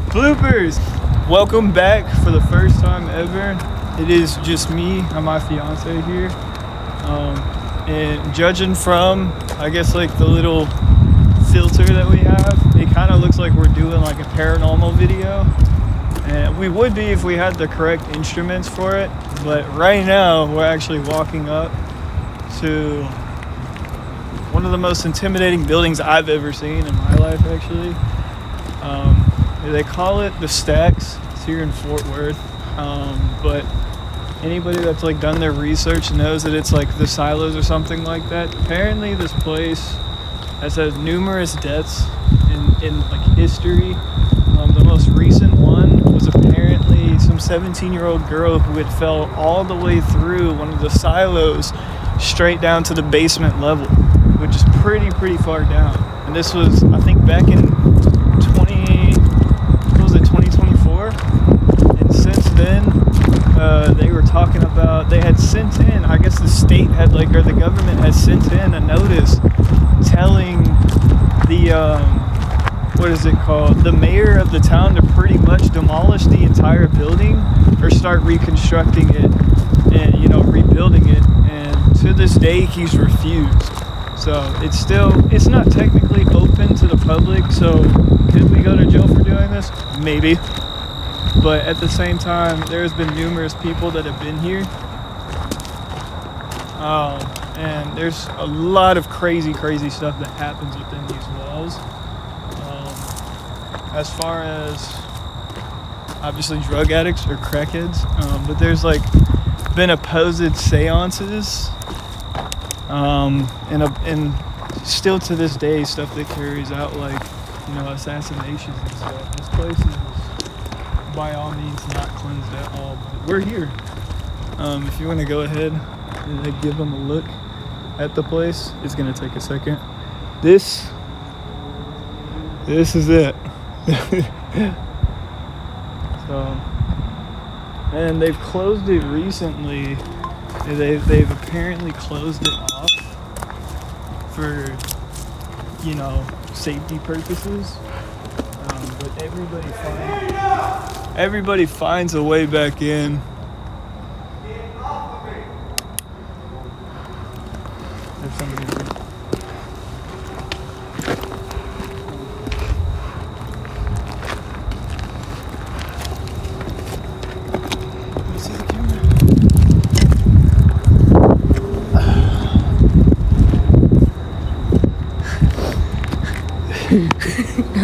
Bloopers. Welcome back for the first time ever. It is just me and my fiance here. And judging from, I guess, like the little filter that we have, it kind of looks like we're doing like a paranormal video. And we would be if we had the correct instruments for it. But right now, we're actually walking up to one of the most intimidating buildings I've ever seen in my life, actually. They call it the Stacks. It's here in Fort Worth. But anybody that's like done their research knows that it's like the Silos or something like that. Apparently this place has had numerous deaths in like history. The most recent one was apparently some 17-year-old girl who had fell all the way through one of the silos straight down to the basement level, which is pretty far down. And this was, I think, back in 2024. And since then, they were talking about, they had sent in, I guess the state had like, or the government had sent in a notice telling the, what is it called? The mayor of the town to pretty much demolish the entire building or start reconstructing it and, you know, rebuilding it. And to this day, he's refused. So it's not technically open to the public. So could we go to jail for doing this? Maybe. But at the same time, there's been numerous people that have been here. And there's a lot of crazy stuff that happens within these walls. As far as obviously drug addicts or crackheads, but there's like been supposed seances, and still to this day stuff that carries out like, you know, assassinations and stuff. This place is by all means not cleansed at all, but we're here. If you want to go ahead and give them a look at the place, it's gonna take a second. This is it. So, and they've closed it recently. They've apparently closed it off for, you know, safety purposes. But everybody finds a way back in. There's somebody here.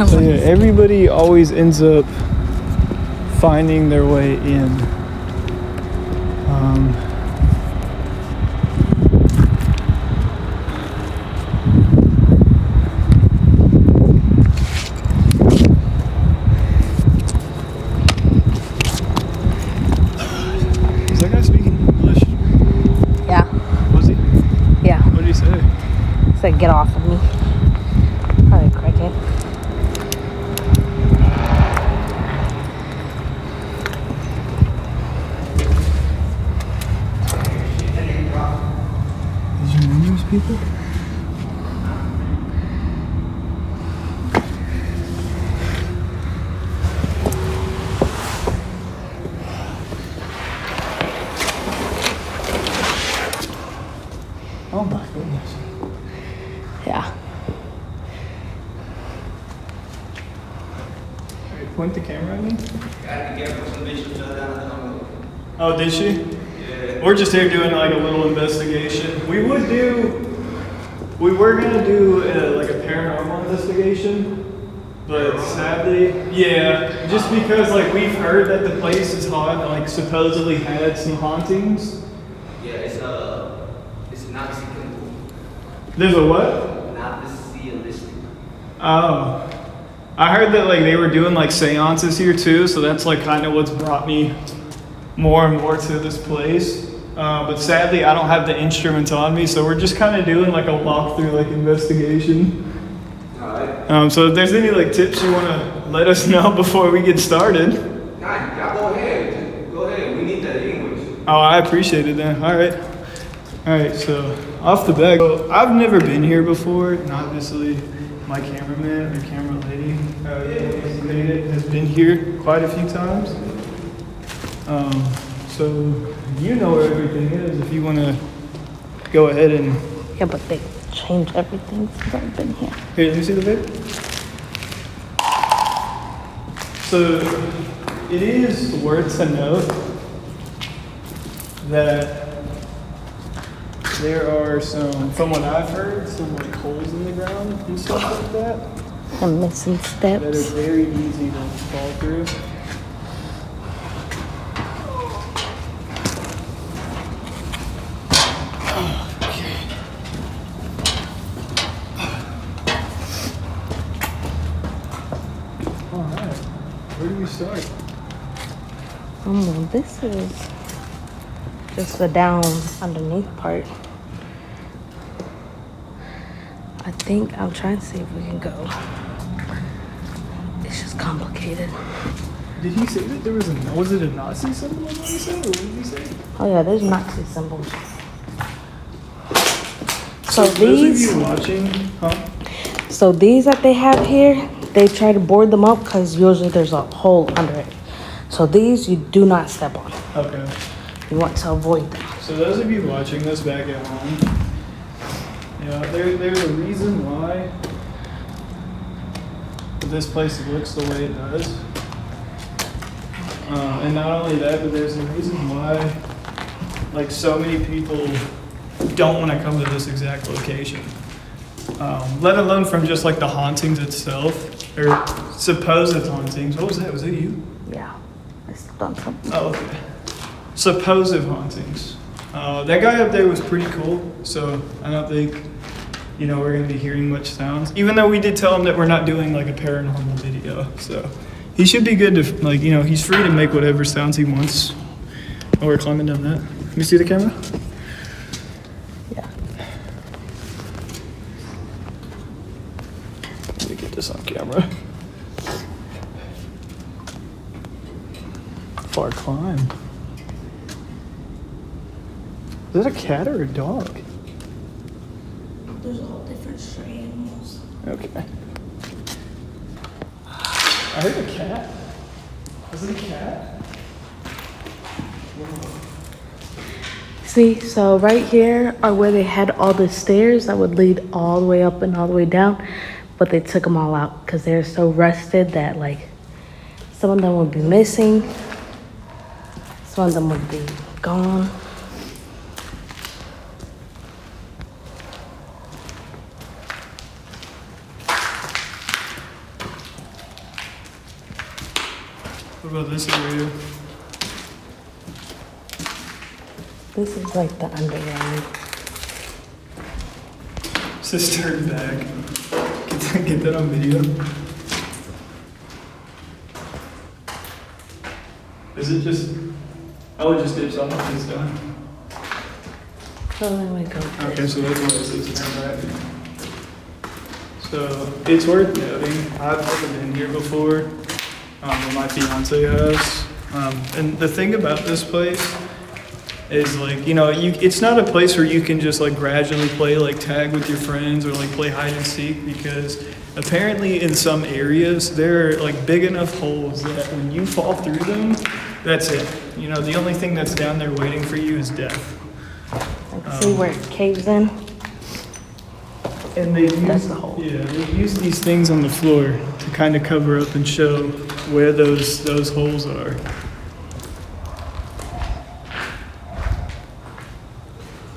So yeah, everybody always ends up finding their way in. Is that guy speaking English? Yeah. Was he? Yeah. What did he say? He said, "Get off of me." Probably a crackhead. These are numerous people? Oh my goodness. Yeah. Point the camera at me? I get some bitch down the Oh, did she? Yeah. We're just here doing like a little investigation. We were gonna do like a paranormal investigation, but sadly, yeah, just because like we've heard that the place is haunted, like supposedly had some hauntings. Yeah, it's not sequential. There's a what? Not realistic. Oh. I heard that like they were doing like seances here too, so that's like kind of what's brought me more and more to this place. But sadly, I don't have the instruments on me, so we're just kind of doing like a walkthrough, like investigation. Alright. So if there's any like tips you want to let us know before we get started. Nah, y'all go ahead. Go ahead. We need that English. Oh, I appreciate it then. All right. So off the back, so I've never been here before, and obviously my cameraman or camera lady has been here quite a few times. So you know where everything is if you want to go ahead and... Yeah, but they changed everything since I've been here. Here, let me see the vape. So it is worth to note that there are some, from what I've heard, some like holes in the ground and stuff like that. I'm missing That are steps. very easy to fall through. Alright, where do we start? Well, this is just the down underneath part. I think I'm trying to see if we can go. It's just complicated. Did he say that there was it a Nazi symbol on what he said, or what did he say? Oh yeah, there's Nazi symbols. So So those these, of you watching, so these that they have here, they try to board them up because usually there's a hole under it. So these you do not step on. Okay. You want to avoid them. So those of you watching this back at home, there's a reason why this place looks the way it does. And not only that, but there's a reason why, like, so many people don't want to come to this exact location. Let alone from just like the hauntings itself, or supposed hauntings. What was that? Was that you? Yeah, I stepped on something. Oh, okay. Supposed hauntings. That guy up there was pretty cool, so I don't think, we're going to be hearing much sounds. Even though we did tell him that we're not doing like a paranormal video, so he should be good to, he's free to make whatever sounds he wants. Oh, we're climbing down that. Let me see the camera. Yeah. Let me get this on camera. Far climb. Is that a cat or a dog? There's all different stray animals. Okay. I heard a cat. Was it a cat? See, so right here are where they had all the stairs that would lead all the way up and all the way down, but they took them all out because they're so rusted that like some of them would be missing, some of them would be gone. What about this area? This is like the underground. Sister back. Get that on video. Is it just... Oh, it just dips off when it's done. So then we go. Okay, so that's what it says turn back. So it's worth noting, I've never been here before, but my fiance has. And the thing about this place is it's not a place where you can just like gradually play like tag with your friends or like play hide and seek, because apparently in some areas there are like big enough holes that when you fall through them, that's it. The only thing that's down there waiting for you is death. Like, see where it caves in? And they That's the hole. Yeah, they use these things on the floor to kind of cover up and show where those holes are.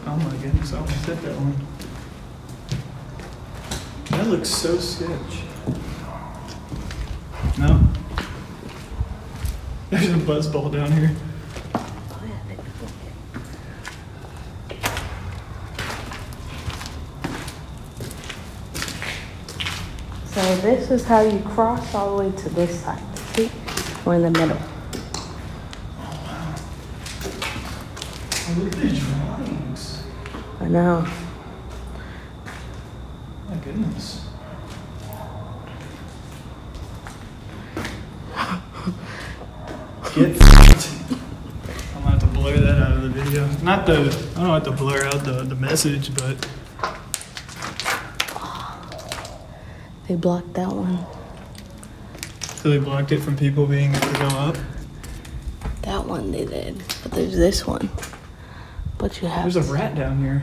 Oh my goodness, I almost hit that one. That looks so sketch. No? There's a buzz ball down here. So this is how you cross all the way to this side. See? We're in the middle. Oh, look at the drawings. I know. My goodness. Get f***ed. I'm gonna have to blur that out of the video. video. Not the, I don't have to blur out the message, but. They blocked that one. So they blocked it from people being able to go up? That one they did. But there's this one. But you have. There's a rat down here.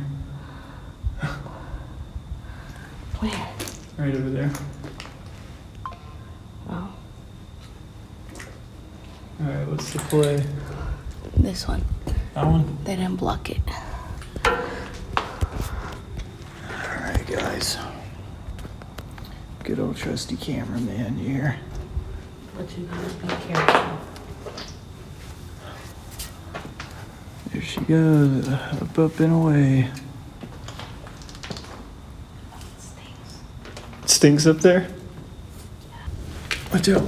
Where? Right over there. Oh. Alright, what's the play? This one. That one? They didn't block it. Alright, guys. Good old trusty cameraman here. But you gotta be careful. There she goes, up and away. It stinks. It stinks up there? Watch out.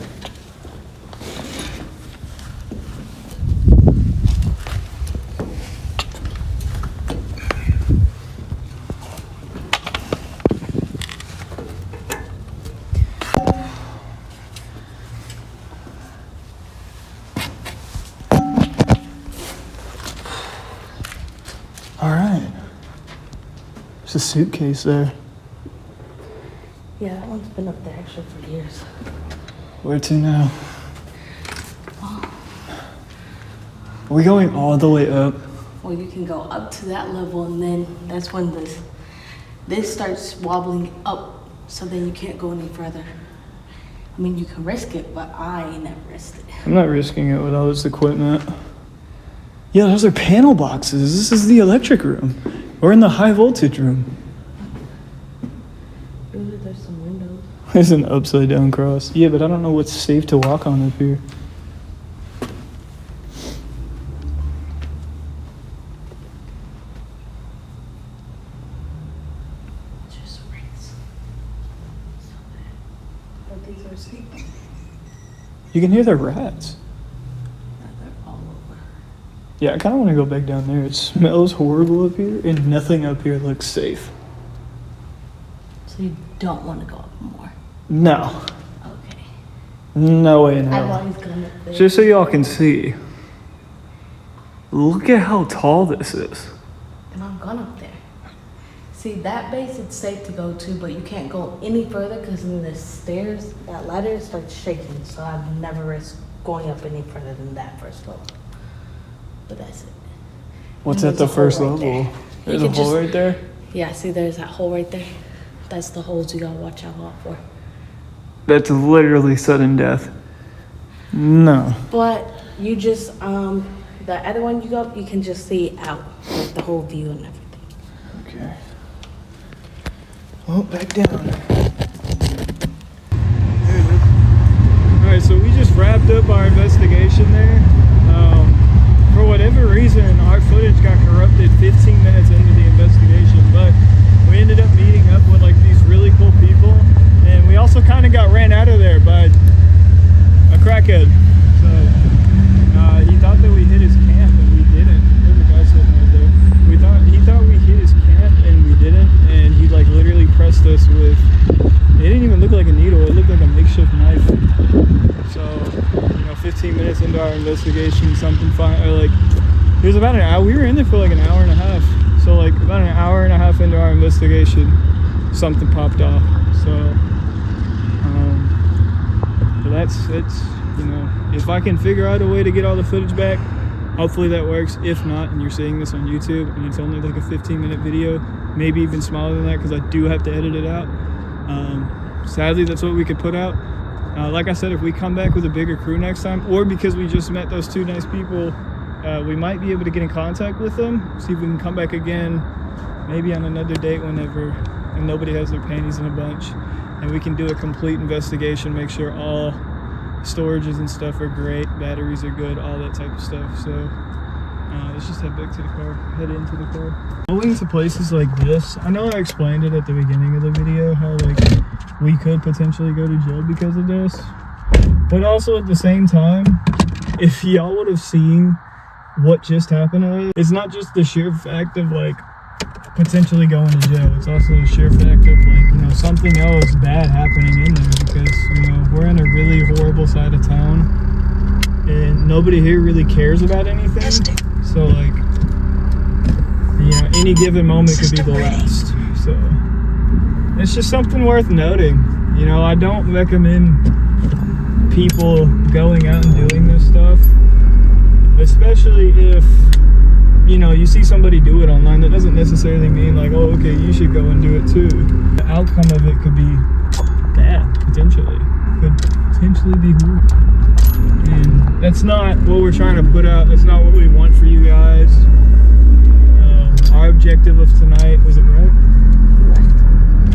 All right. There's a suitcase there. Yeah, that one's been up there actually for years. Where to now? Are we going all the way up? Well, you can go up to that level, and then that's when this starts wobbling up, so then you can't go any further. I mean, you can risk it, but I ain't never risked it. I'm not risking it with all this equipment. Yeah, those are panel boxes. This is the electric room. We're in the high voltage room. Ooh, there's some windows. There's an upside down cross. Yeah, but I don't know what's safe to walk on up here. Just rats. So bad. But these are sleeping. You can hear the rats. They're all over. Yeah, I kind of want to go back down there. It smells horrible up here, and nothing up here looks safe. So you don't want to go up more. No. Okay. No way in I've hell. always gone up there. Just so y'all can see. Look at how tall this is. And I've gone up there. See, that base it's safe to go to, but you can't go any further because in the stairs, that ladder starts shaking. So I've never risked going up any further than that first level. But that's it. What's And at the there's a hole first right level? there. There's You a can hole just- right there? Yeah, see, there's that hole right there. That's the holes you gotta watch out for. That's literally sudden death. No. But you just, the other one you go up, you can just see out, like the whole view and everything. Okay. Well, back down. Alright, so we just wrapped up our investigation there. For whatever reason, our footage got corrupted 15 minutes into the investigation, but we ended up meeting up with like these really cool people, and we also kind of got ran out of there by a crackhead. So he thought that we hit his camp, and we didn't. There's a guy sitting right there. He thought we hit his camp, and we didn't. And he like literally pressed us with. It didn't even look like a needle. It looked like a makeshift knife. So 15 minutes into our investigation, something it was about an hour. We were in there for like an hour and a half. So like about an hour and a half into our investigation, something popped off. So that's if I can figure out a way to get all the footage back, hopefully that works. If not, and you're seeing this on YouTube and it's only like a 15-minute video, maybe even smaller than that because I do have to edit it out. Sadly, that's what we could put out. Like I said, if we come back with a bigger crew next time, or because we just met those two nice people, we might be able to get in contact with them, see if we can come back again, maybe on another date whenever, and nobody has their panties in a bunch, and we can do a complete investigation, make sure all storages and stuff are great, batteries are good, all that type of stuff. So let's just head back to the car, head into the car. Going to places like this, I know I explained it at the beginning of the video, how like we could potentially go to jail because of this, but also at the same time, if y'all would have seen what just happened to us, it's not just the sheer fact of like potentially going to jail, it's also the sheer fact of like something else bad happening in there, because we're in a really horrible side of town and nobody here really cares about anything. So like you know, any given moment could be the last. So it's just something worth noting. You know, I don't recommend people going out and doing this stuff, especially if, you know, you see somebody do it online. That doesn't necessarily mean like, oh, okay, you should go and do it too. The outcome of it could be bad, potentially. Could potentially be horrible. And that's not what we're trying to put out. That's not what we want for you guys. Our objective of tonight, was it right?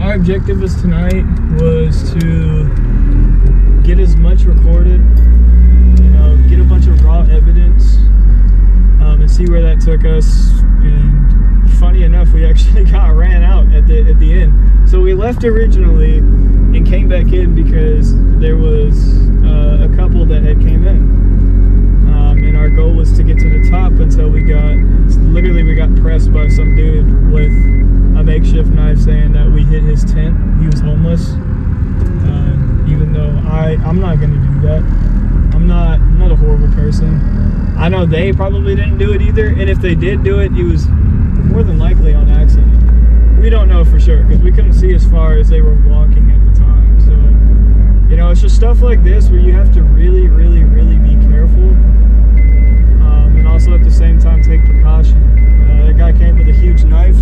Our objective was tonight was to get as much recorded, you know, get a bunch of raw evidence, and see where that took us. And funny enough, we actually got ran out at the end. So we left originally and came back in because there was a couple that had came in. And our goal was to get to the top until we got pressed by some dude with a makeshift knife saying that we hit his tent. He was homeless. Even though I'm not gonna do that. I'm not a horrible person. I know they probably didn't do it either, and if they did do it, it was more than likely on accident. We don't know for sure because we couldn't see as far as they were walking at the time. So, you know, it's just stuff like this where you have to really, really, really be careful, and also at the same time take precaution. That guy came with a huge knife.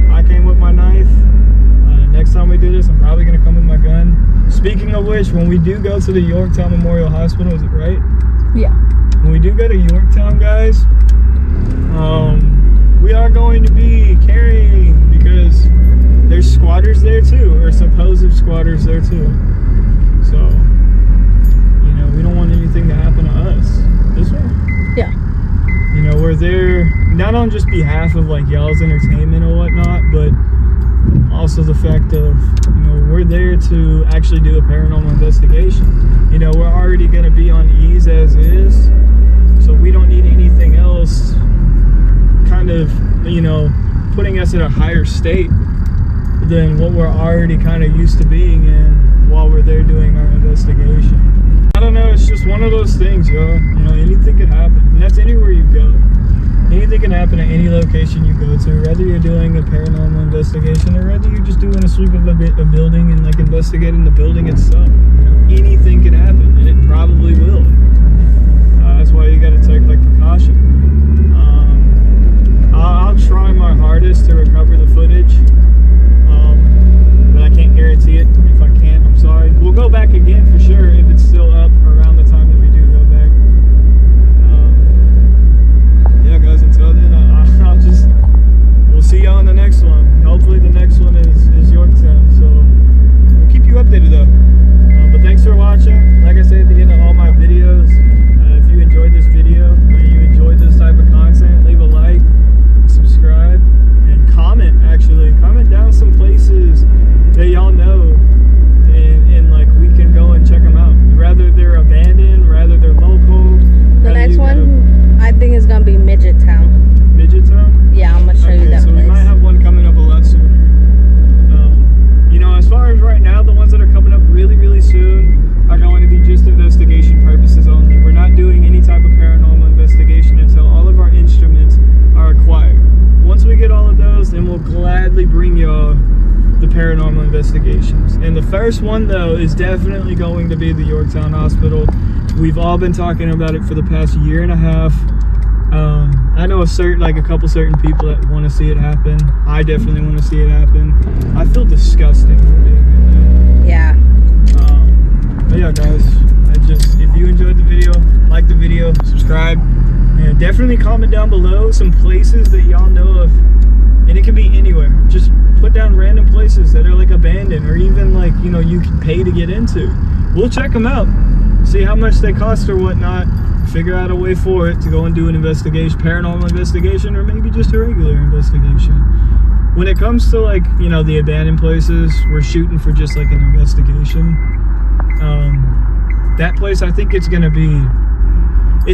I came with my knife. Next time we do this, I'm probably gonna come with my gun. Speaking of which, when we do go to the Yorktown Memorial Hospital, is it right? Yeah. When we do go to Yorktown, guys, we are going to be carrying, because there's squatters there too, or supposed squatters there too. So, you know, we don't want anything to happen to us. This way? Yeah. You know, we're there not on just behalf of like y'all's entertainment or whatnot, but also the fact of, you know, we're there to actually do a paranormal investigation. You know, we're already going to be on ease as is, so we don't need anything else kind of, you know, putting us in a higher state than what we're already kind of used to being in while we're there doing our investigation. I don't know, it's just one of those things, yo. You know, anything could happen, and that's anywhere you go. Anything can happen at any location you go to, whether you're doing a paranormal investigation or whether you're just doing a sweep of a building and like investigating the building itself. You know, anything can happen, and it probably will. That's why you got to take like precaution. I'll try my hardest to recover the footage, but I can't guarantee it. If I can't, I'm sorry. We'll go back again for sure if it's still up around the time that we do go back. Yeah, guys, until then, we'll see y'all on the next one. Hopefully the next one is Yorktown, so we'll keep you updated though. But thanks for watching. Like I say at the end of all my videos, if you enjoyed this video, or you enjoyed this type of content, leave a like, subscribe, and comment down some places that y'all know, and like we can go and check them out. Rather they're abandoned, rather they're local. The next one, I think, is gonna be Midget Town. Midget Town? Yeah, I'm gonna show you that so place. We might have one coming up a lot sooner. You know, as far as right now, the ones that are coming up really, really soon are going to be just investigation purposes only. We're not doing any type of paranormal investigation until all of our instruments are acquired. Once we get all of those, then we'll gladly bring y'all the paranormal investigations. And the first one, though, is definitely going to be the Yorktown Hospital. We've all been talking about it for the past year and a half. I know a couple certain people that want to see it happen. I definitely want to see it happen. I feel disgusting for being in there. Yeah. But yeah, guys, if you enjoyed the video, like the video, subscribe, and definitely comment down below some places that y'all know of, and it can be anywhere. Just put down random places that are like abandoned, or even like, you know, you can pay to get into. We'll check them out, see how much they cost or whatnot, figure out a way for it to go and do an investigation, paranormal investigation, or maybe just a regular investigation. When it comes to like, you know, the abandoned places, we're shooting for just like an investigation. That place, I think it's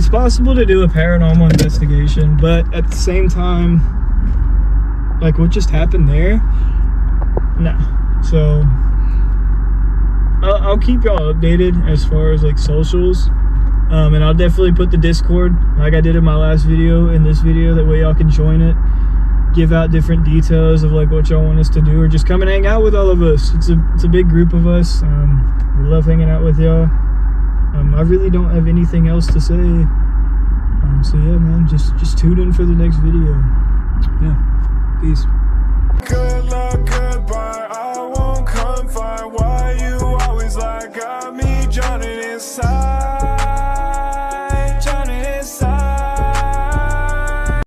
possible to do a paranormal investigation, but at the same time, like what just happened there, no. So I'll keep y'all updated as far as like socials, and I'll definitely put the Discord like I did in my last video in this video, that way y'all can join it. give out different details of like what y'all want us to do, or just come and hang out with all of us. It's a big group of us. We love hanging out with y'all. I really don't have anything else to say. So yeah, man, just tune in for the next video. Yeah, peace. Good luck, goodbye. I won't confide. Why you always like got me drowning inside?